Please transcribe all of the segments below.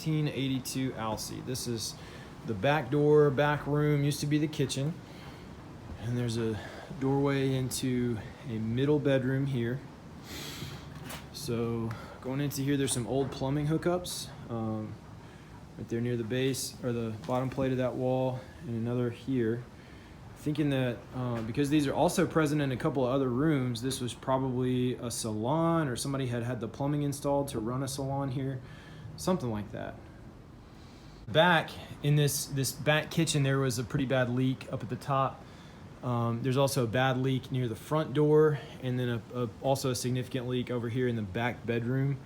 1982 Alcy. This is the back door, back room, used to be the kitchen. And there's a doorway into a middle bedroom here. So going into here, there's some old plumbing hookups right there near the base or the bottom plate of that wall, and another here. Thinking that because these are also present in a couple of other rooms, this was probably a salon, or somebody had the plumbing installed to run a salon here, something like that. Back in this back kitchen, there was a pretty bad leak up at the top. There's also a bad leak near the front door, and then also a significant leak over here in the back bedroom.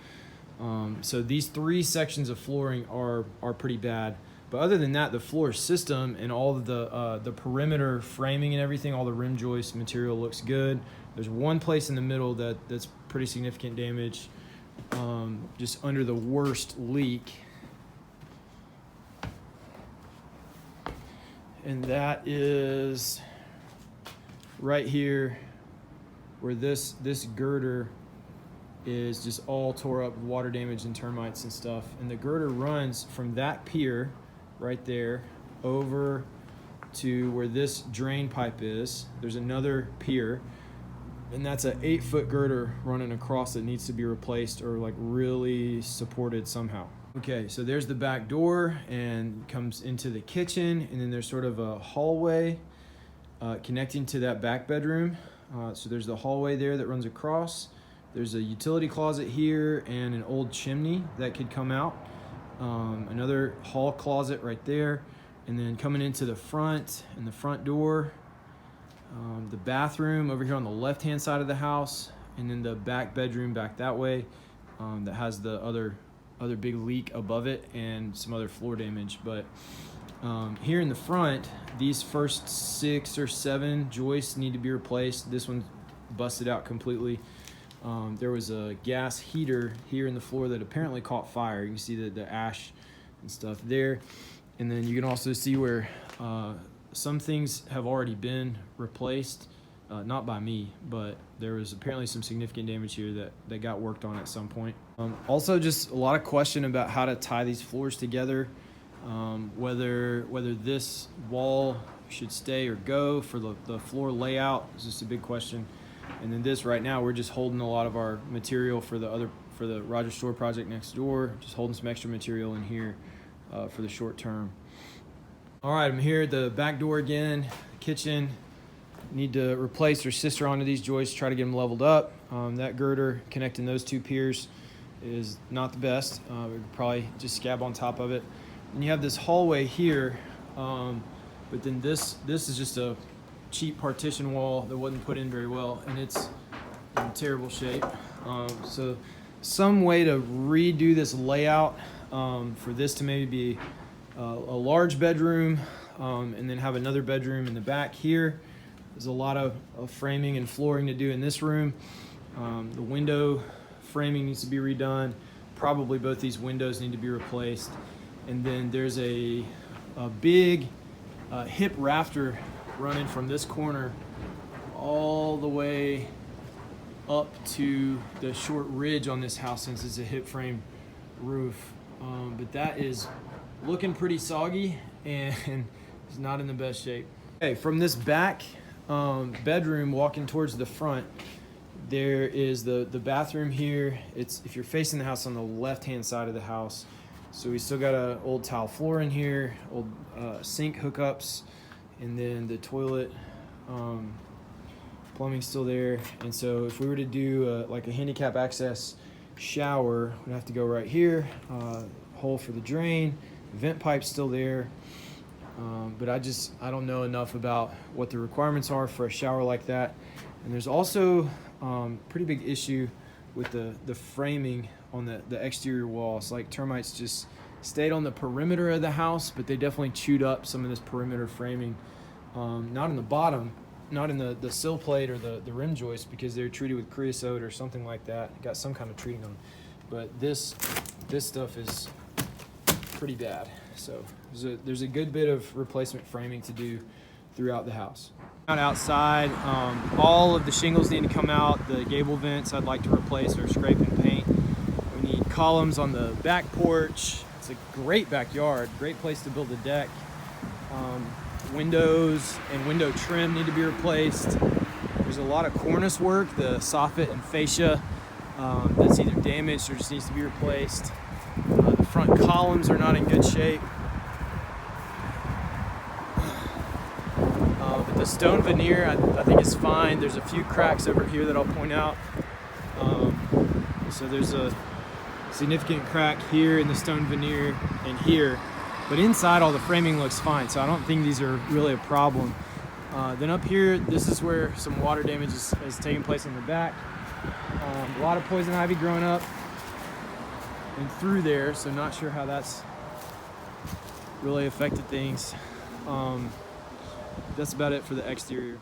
So these three sections of flooring are pretty bad. But other than that, the floor system and all of the perimeter framing and everything, all the rim joist material looks good. There's one place in the middle that's pretty significant damage, just under the worst leak. And that is right here where this girder is just all tore up with water damage and termites and stuff. And the girder runs from that pier right there over to where this drain pipe is. There's another pier, and that's an 8-foot girder running across that needs to be replaced or like really supported somehow. Okay, so there's the back door and comes into the kitchen, and then there's sort of a hallway connecting to that back bedroom. So there's the hallway there that runs across. There's a utility closet here and an old chimney that could come out. Another hall closet right there, and then coming into the front and the front door, the bathroom over here on the left hand side of the house, and then the back bedroom back that way that has the other big leak above it and some other floor damage. But here in the front, these first 6 or 7 joists need to be replaced. This one's busted out completely. There was a gas heater here in the floor that apparently caught fire. You can see the ash and stuff there. And then you can also see where some things have already been replaced, not by me, but there was apparently some significant damage here that got worked on at some point. Also, just a lot of question about how to tie these floors together, whether this wall should stay or go for the floor layout is just a big question. And then this right now, we're just holding a lot of our material for the Rogers Store project next door, just holding some extra material in here for the short term. All right, I'm here at the back door again, kitchen. Need to replace or sister onto these joists, try to get them leveled up. That girder connecting those 2 piers is not the best. We could probably just scab on top of it. And you have this hallway here, but then this is just a cheap partition wall that wasn't put in very well, and it's in terrible shape. So some way to redo this layout for this to maybe be a large bedroom, and then have another bedroom in the back here. There's a lot of framing and flooring to do in this room. The window framing needs to be redone. Probably both these windows need to be replaced. And then there's a big hip rafter running from this corner all the way up to the short ridge on this house, since it's a hip frame roof. But that is looking pretty soggy and it's not in the best shape. Okay, from this back bedroom walking towards the front, there is the bathroom here. It's, if you're facing the house, on the left hand side of the house. So we still got a old tile floor in here, old sink hookups, and then the toilet plumbing's still there. And so if we were to do like a handicap access shower, we'd have to go right here, hole for the drain, vent pipe's still there. But I don't know enough about what the requirements are for a shower like that. And there's also pretty big issue with the framing on the exterior walls. Like, termites just stayed on the perimeter of the house, but they definitely chewed up some of this perimeter framing. Not in the bottom, not in the sill plate or the rim joist, because they're treated with creosote or something like that. Got some kind of treating on them. But this stuff is pretty bad. So there's a good bit of replacement framing to do throughout the house. Outside, all of the shingles need to come out. The gable vents I'd like to replace or scrape and paint. We need columns on the back porch, It's a great backyard, great place to build a deck. Windows and window trim need to be replaced. There's a lot of cornice work, the soffit and fascia, that's either damaged or just needs to be replaced. The front columns are not in good shape. But the stone veneer, I think is fine. There's a few cracks over here that I'll point out. So there's a significant crack here in the stone veneer and here. But inside, all the framing looks fine, so I don't think these are really a problem. Then up here, this is where some water damage is taking place in the back. A lot of poison ivy growing up and through there, so not sure how that's really affected things. That's about it for the exterior.